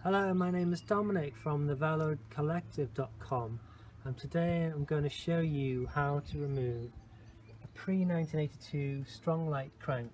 Hello, my name is Dominic from theValoredCollective.com, and today I'm going to show you how to remove a pre-1982 Stronglight crank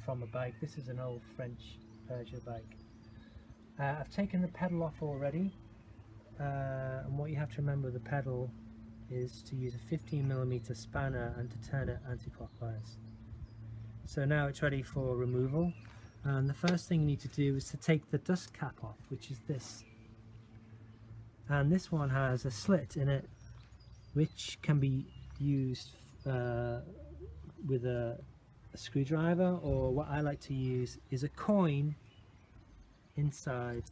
from a bike. This is an old French Peugeot bike. I've taken the pedal off already, and what you have to remember with the pedal is to use a 15mm spanner and to turn it anti-clockwise. So now it's ready for removal. And the first thing you need to do is to take the dust cap off, which is this. And this one has a slit in it which can be used with a screwdriver, or what I like to use is a coin inside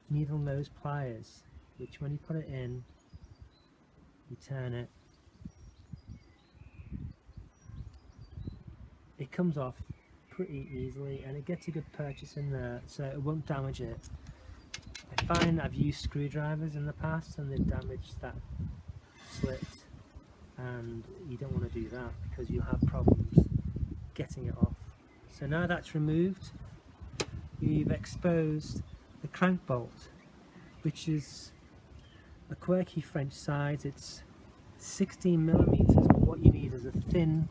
needle nose pliers, which when you put it in, you turn it, it comes off pretty easily and it gets a good purchase in there, so it won't damage it. I find I've used screwdrivers in the past and they've damaged that slit, and you don't want to do that because you'll have problems getting it off. So now that's removed, you've exposed the crank bolt, which is a quirky French size. It's 16mm, but what you need is a thin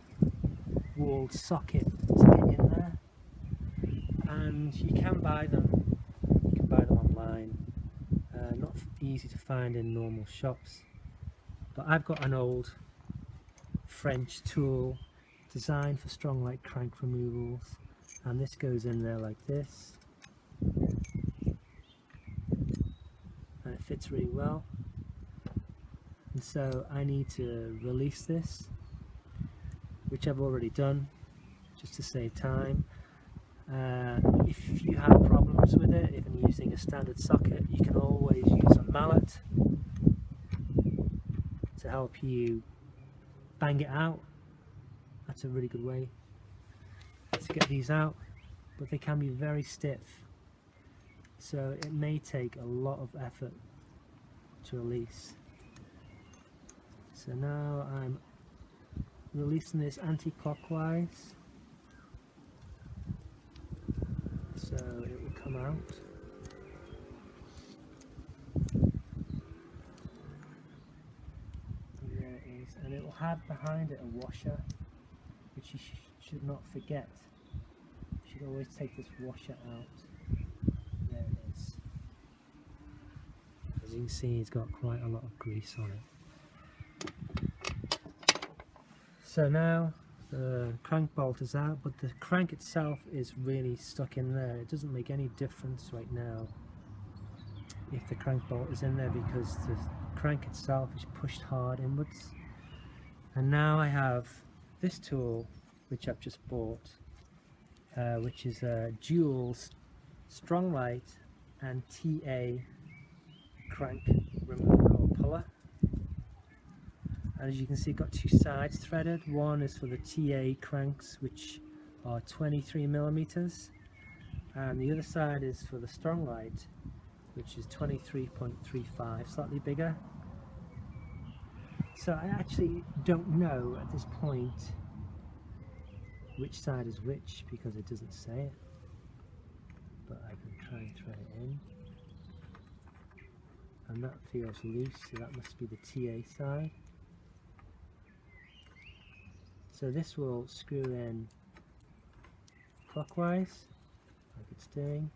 walled socket to get in there, and you can buy them. You can buy them online. Not easy to find in normal shops, but I've got an old French tool designed for Stronglight crank removals, and this goes in there like this, and it fits really well. And so I need to release this, which I've already done just to save time. If you have problems with it, if you're using a standard socket, you can always use a mallet to help you bang it out. That's a really good way to get these out, but they can be very stiff, so it may take a lot of effort to release. So now I'm releasing this anti-clockwise, so it will come out. And there it is, and it will have behind it a washer, which you should not forget. You should always take this washer out. There it is. As you can see, it's got quite a lot of grease on it. So now the crank bolt is out, but the crank itself is really stuck in there. It doesn't make any difference right now if the crank bolt is in there, because the crank itself is pushed hard inwards. And now I have this tool which I've just bought, which is a dual Stronglight and TA crank remover or puller. As you can see, it's got two sides threaded. One is for the TA cranks, which are 23mm, and the other side is for the Stronglight, which is 23.35, slightly bigger. So I actually don't know at this point which side is which, because it doesn't say it, but I can try and thread it in, and that feels loose, so that must be the TA side. So this will screw in clockwise, like it's doing.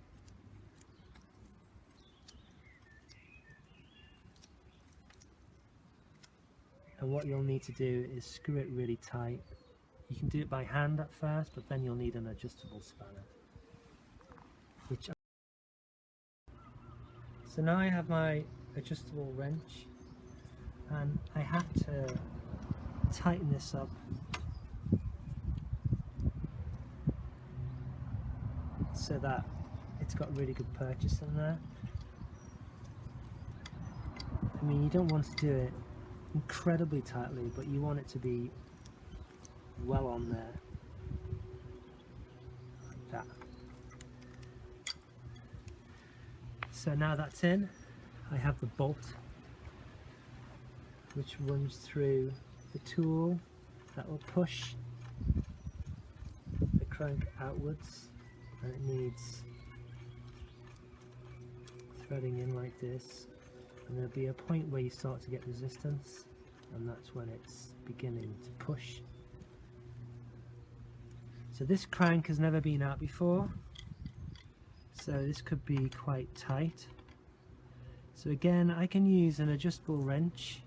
And what you'll need to do is screw it really tight. You can do it by hand at first, but then you'll need an adjustable spanner. So now I have my adjustable wrench, and I have to tighten this up so that it's got really good purchase in there. I mean, you don't want to do it incredibly tightly, but you want it to be well on there, like that. So now that's in, I have the bolt which runs through the tool that will push the crank outwards, and it needs threading in like this, and there'll be a point where you start to get resistance, and that's when it's beginning to push. So this crank has never been out before, so this could be quite tight. So again, I can use an adjustable wrench.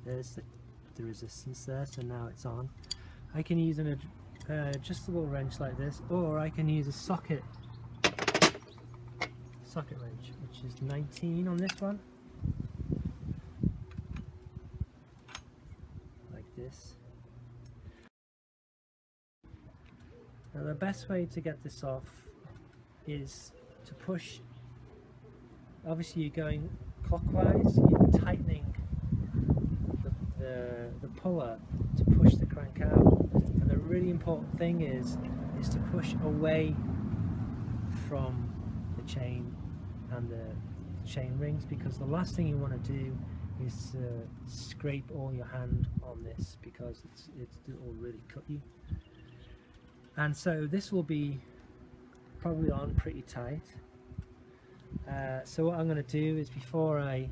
There's the resistance there, so now it's on. I can use an adjustable wrench like this, or I can use a socket wrench, which is 19 on this one, like this. Now the best way to get this off is to push. Obviously you're going clockwise, you're tightening the puller to push the crank out, and the really important thing is to push away from the chain and the chain rings, because the last thing you want to do is scrape all your hand on this, because it will really cut you. And so this will be probably on pretty tight. So what I'm going to do is before I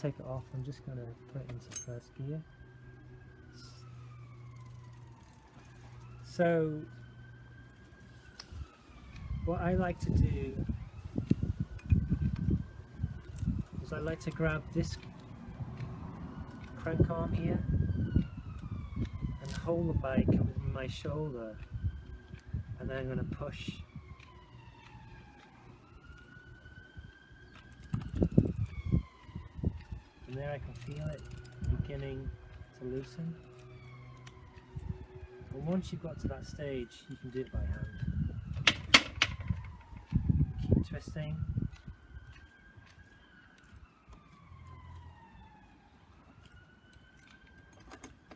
take it off, I'm just going to put it into first gear. So what I like to do is I like to grab this crank arm here and hold the bike with my shoulder, and then I'm going to push. And there I can feel it beginning to loosen. And once you've got to that stage, you can do it by hand. Keep twisting.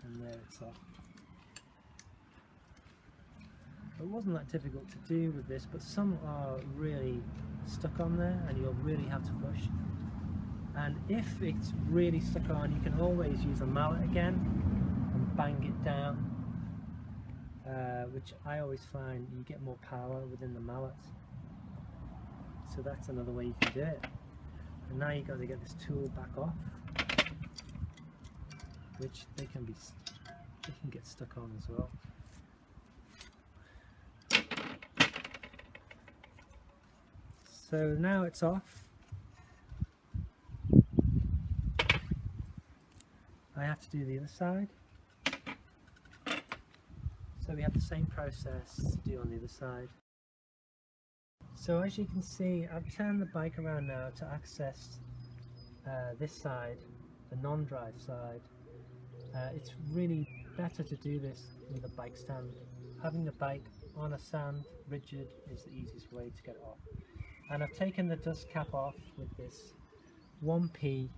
And there it's off. It wasn't that difficult to do with this, but some are really stuck on there and you'll really have to push. And if it's really stuck on, you can always use a mallet again and bang it down, which I always find you get more power within the mallet. So that's another way you can do it. And now you've got to get this tool back off, which they can get stuck on as well. So now it's off. I have to do the other side. So we have the same process to do on the other side. So as you can see, I've turned the bike around now to access this side, the non-drive side. It's really better to do this with a bike stand. Having the bike on a stand, rigid, is the easiest way to get it off. And I've taken the dust cap off with this 1p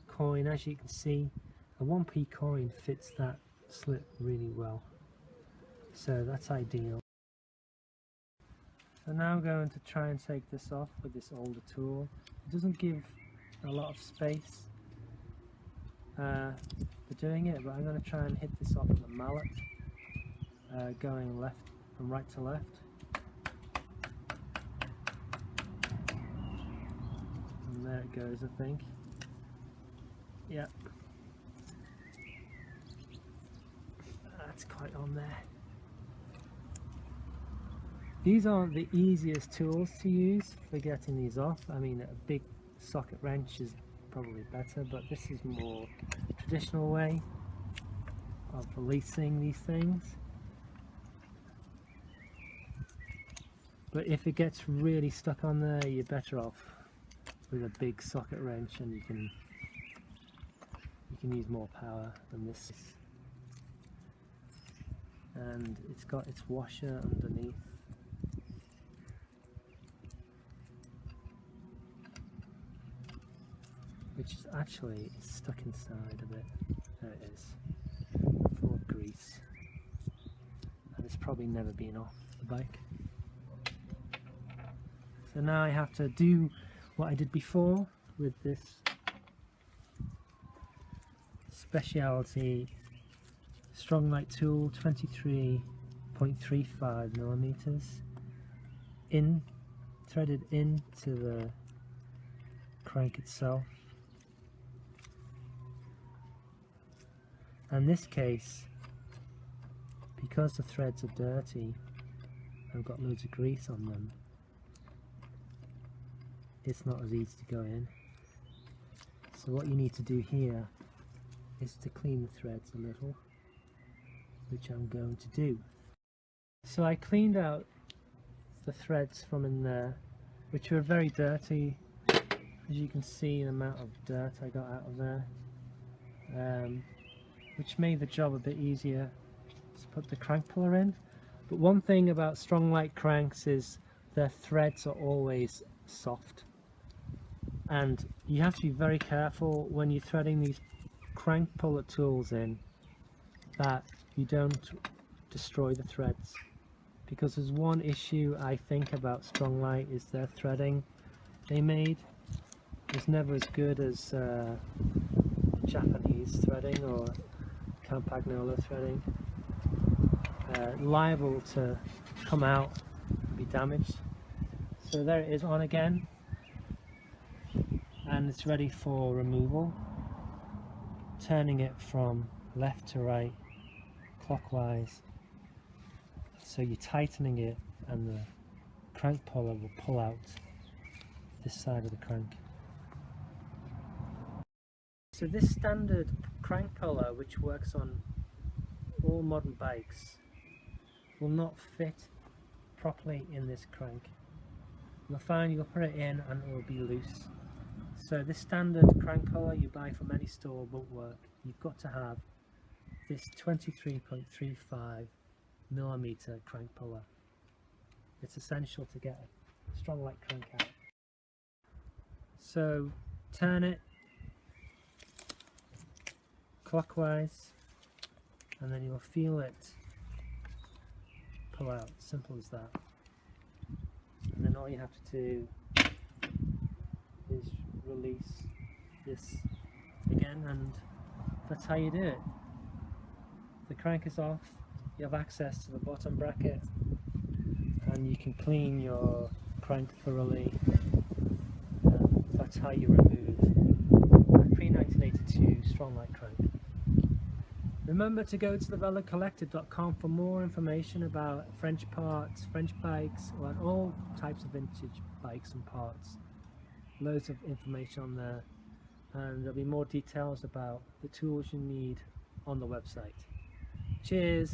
coin. As you can see, a 1p coin fits that slit really well, so that's ideal. So now I'm going to try and take this off with this older tool. It doesn't give a lot of space for doing it, but I'm going to try and hit this off with a mallet, going left from right to left. And there it goes, I think. Yep. That's quite on there. These aren't the easiest tools to use for getting these off. I mean, a big socket wrench is probably better, but this is more traditional way of releasing these things. But if it gets really stuck on there, you're better off with a big socket wrench, and you can use more power than this. And it's got its washer underneath. Which is actually stuck inside a bit. There it is. Full of grease. And it's probably never been off the bike. So now I have to do what I did before with this specialty Stronglight tool, 23.35 millimeters. threaded into the crank itself. In this case, because the threads are dirty and got loads of grease on them, it's not as easy to go in. So what you need to do here is to clean the threads a little, which I'm going to do. So I cleaned out the threads from in there, which were very dirty. As you can see, the amount of dirt I got out of there, which made the job a bit easier to put the crank puller in. But one thing about Stronglight cranks is their threads are always soft, and you have to be very careful when you're threading these crank puller tools in that you don't destroy the threads, because there's one issue I think about Stronglight is their threading they made is never as good as Japanese threading or Campagnola threading. Liable to come out and be damaged. So there it is on again, and it's ready for removal. Turning it from left to right clockwise, so you're tightening it and the crank puller will pull out this side of the crank. So this standard crank puller, which works on all modern bikes, will not fit properly in this crank. You'll find you'll put it in and it will be loose. So this standard crank puller you buy from any store won't work. You've got to have this 23.35mm crank puller. It's essential to get a Stronglight crank out. So turn it clockwise and then you'll feel it pull out. Simple as that. And then all you have to do is release this again, and that's how you do it. The crank is off, you have access to the bottom bracket, and you can clean your crank thoroughly. That's how you remove a pre-1982 Stronglight crank. Remember to go to thevelocollector.com for more information about French parts, French bikes, and all types of vintage bikes and parts. Loads of information on there, and there'll be more details about the tools you need on the website. Cheers!